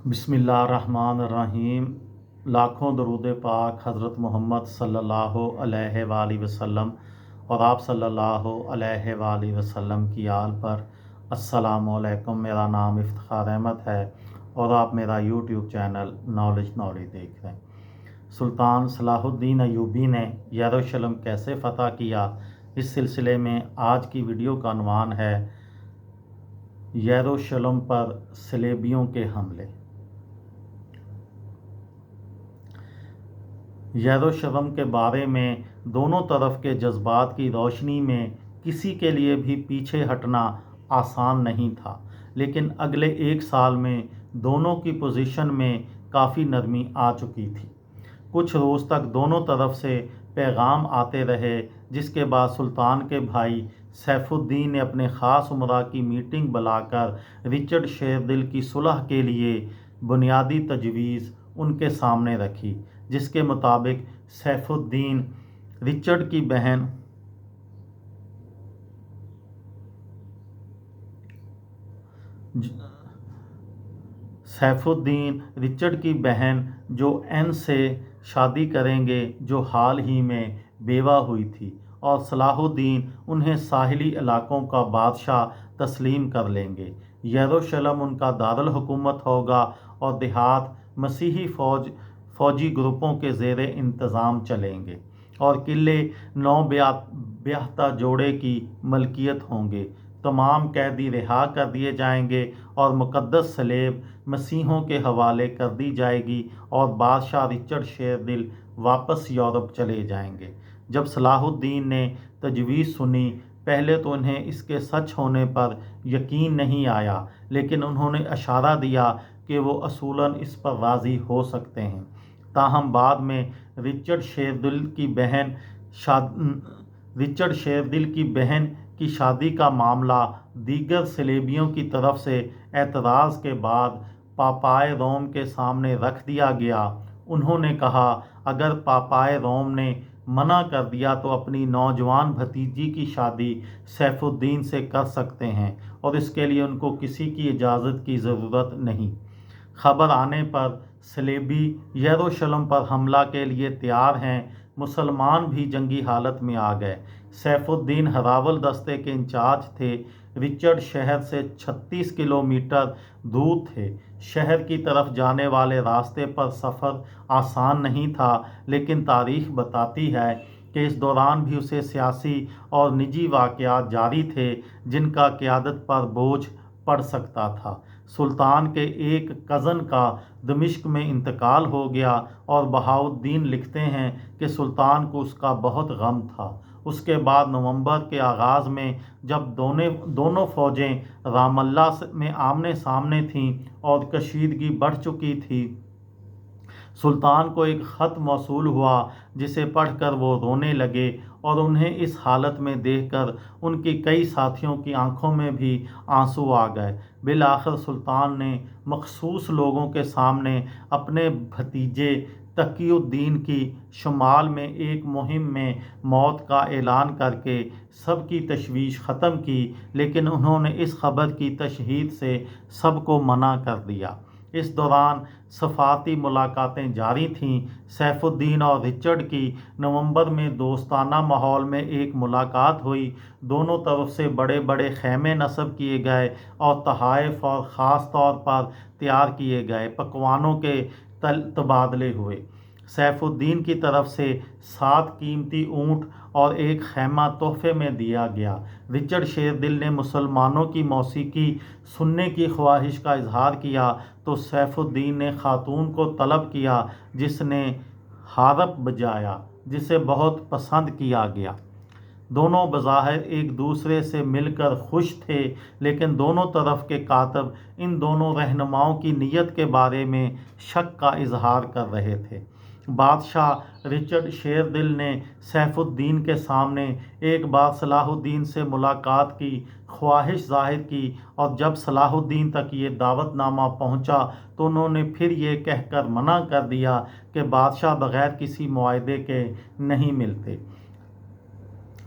बिस्मिल्लाहिर्रहमानिर्रहीम। लाखों दरूद पाक हज़रत मोहम्मद सल्लल्लाहु अलैहि वसल्लम और आप सल्लल्लाहु अलैहि वसल्लम की आल पर। अस्सलामु अलैकुम। मेरा नाम इफ्तिखार अहमद है और आप मेरा यूट्यूब चैनल नॉलेज देख रहे हैं। सुल्तान सलाहुद्दीन अयूबी ने यरूशलेम कैसे फ़तह किया, इस सिलसिले में आज की वीडियो का उन्वान है यरूशलेम पर सलेबियों के हमले। यरूशलेम के बारे में दोनों तरफ के जज्बात की रोशनी में किसी के लिए भी पीछे हटना आसान नहीं था, लेकिन अगले एक साल में दोनों की पोजीशन में काफ़ी नरमी आ चुकी थी। कुछ रोज़ तक दोनों तरफ से पैगाम आते रहे, जिसके बाद सुल्तान के भाई सैफुद्दीन ने अपने ख़ास उमरा की मीटिंग बुलाकर रिचर्ड शेरदिल की सुलह के लिए बुनियादी तजवीज़ उनके सामने रखी, जिसके मुताबिक सैफुद्दीन रिचर्ड की बहन जो एन से शादी करेंगे, जो हाल ही में बेवा हुई थी, और सलाहुद्दीन उन्हें साहिली इलाकों का बादशाह तस्लीम कर लेंगे। यरूशलेम उनका दारुल हुकूमत होगा और देहात मसीही फौजी ग्रुपों के ज़ेर इंतज़ाम चलेंगे और किले नौ ब्याहता जोड़े की मलकियत होंगे। तमाम कैदी रिहा कर दिए जाएंगे और मुक़द्दस सलेब मसीहों के हवाले कर दी जाएगी और बादशाह रिचर्ड शेरदिल वापस यूरोप चले जाएंगे। जब सलाहुद्दीन ने तजवीज़ सुनी, पहले तो उन्हें इसके सच होने पर यकीन नहीं आया, लेकिन उन्होंने इशारा दिया कि वो असूलन इस पर राज़ी हो सकते हैं। ताहम बाद में रिचर्ड शेरदिल की बहन की शादी का मामला दीगर सलेबियों की तरफ से एतराज़ के बाद पापाए रोम के सामने रख दिया गया। उन्होंने कहा, अगर पापाए रोम ने मना कर दिया तो अपनी नौजवान भतीजी की शादी सैफुद्दीन से कर सकते हैं और इसके लिए उनको किसी की इजाज़त की ज़रूरत नहीं। खबर आने पर सलेबी यरूशलेम पर हमला के लिए तैयार हैं। मुसलमान भी जंगी हालत में आ गए। सैफुद्दीन हरावल दस्ते के इंचार्ज थे। रिचर्ड शहर से 36 किलोमीटर दूर थे। शहर की तरफ जाने वाले रास्ते पर सफ़र आसान नहीं था, लेकिन तारीख बताती है कि इस दौरान भी उसे सियासी और निजी वाक़यात जारी थे, जिनका क़यादत पर बोझ पड़ सकता था। सुल्तान के एक कज़न का दमिश्क में इंतकाल हो गया और बहाउद्दीन लिखते हैं कि सुल्तान को उसका बहुत गम था। उसके बाद नवंबर के आगाज़ में जब दोनों फ़ौजें रामल्ला में आमने सामने थीं और कशीदगी बढ़ चुकी थी, सुल्तान को एक ख़त मौसूल हुआ, जिसे पढ़कर वो रोने लगे और उन्हें इस हालत में देखकर उनकी कई साथियों की आंखों में भी आंसू आ गए। बिलाखिर सुल्तान ने मखसूस लोगों के सामने अपने भतीजे तकीउद्दीन की शुमाल में एक मुहिम में मौत का ऐलान करके सबकी तशवीश ख़त्म की, लेकिन उन्होंने इस खबर की तशहीद से सबको मना कर दिया। इस दौरान सफ़ाती मुलाकातें जारी थीं। सैफुद्दीन और रिचर्ड की नवंबर में दोस्ताना माहौल में एक मुलाकात हुई। दोनों तरफ से बड़े बड़े खैमे नस्ब किए गए और तहाइफ और ख़ास तौर पर तैयार किए गए पकवानों के तबादले हुए। सैफुद्दीन की तरफ से 7 कीमती ऊँट और एक खैमा तोहफे में दिया गया। रिचर्ड शेरदिल ने मुसलमानों की मौसीकी सुनने की ख्वाहिश का इजहार किया तो सैफुद्दीन ने खातून को तलब किया, जिसने हारप बजाया, जिसे बहुत पसंद किया गया। दोनों बज़ाहिर एक दूसरे से मिलकर खुश थे, लेकिन दोनों तरफ के कातब इन दोनों रहनुमाओं की नीयत के बारे में शक का इजहार कर रहे थे। बादशाह रिचर्ड शेरदिल ने सैफुद्दीन के सामने एक बार सलाहुद्दीन से मुलाकात की ख्वाहिश जाहिर की और जब सलाहुद्दीन तक ये दावतनामा पहुंचा तो उन्होंने फिर ये कहकर मना कर दिया कि बादशाह बग़ैर किसी मुआहदे के नहीं मिलते।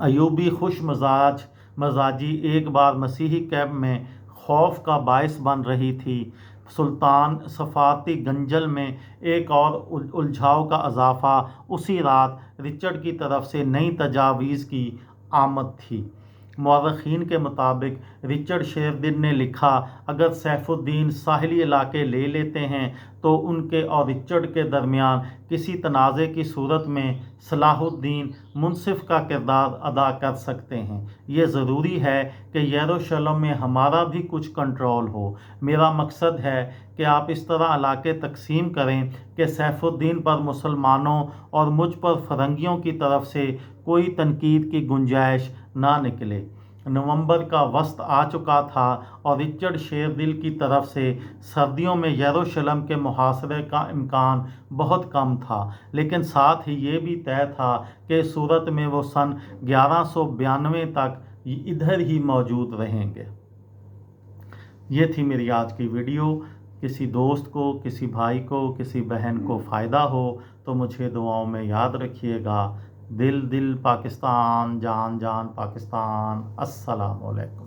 अयूबी खुश मजाजी एक बार मसीही कैंप में खौफ का बायस बन रही थी। सुल्तान सफाती गंजल में एक और उलझाव का इजाफा उसी रात रिचर्ड की तरफ से नई तजावीज़ की आमद थी। मौरख़ीन के मुताबिक रिचर्ड शेरदिल ने लिखा, अगर सैफुद्दीन साहिली इलाके ले लेते हैं तो उनके और रिचर्ड के दरमियान किसी तनाज़े की सूरत में सलाहुद्दीन मुनसिफ का किरदार अदा कर सकते हैं। ये ज़रूरी है कि यरूशलेम में हमारा भी कुछ कंट्रोल हो। मेरा मकसद है कि आप इस तरह इलाके तकसीम करें कि सैफुद्दीन पर मुसलमानों और मुझ पर फ़रंगियों की तरफ से कोई तनकीद की गुंजाइश ना निकले। नवंबर का वस्त आ चुका था और रिचर्ड शेरदिल की तरफ से सर्दियों में यरूशलेम के मुहासरे का इम्कान बहुत कम था, लेकिन साथ ही ये भी तय था कि इस सूरत में वो सन 1192 तक इधर ही मौजूद रहेंगे। ये थी मेरी आज की वीडियो। किसी दोस्त को, किसी भाई को, किसी बहन को फ़ायदा हो तो मुझे दुआओं में याद रखिएगा। दिल दिल पाकिस्तान, जान जान पाकिस्तान। अस्सलाम वालेकुम।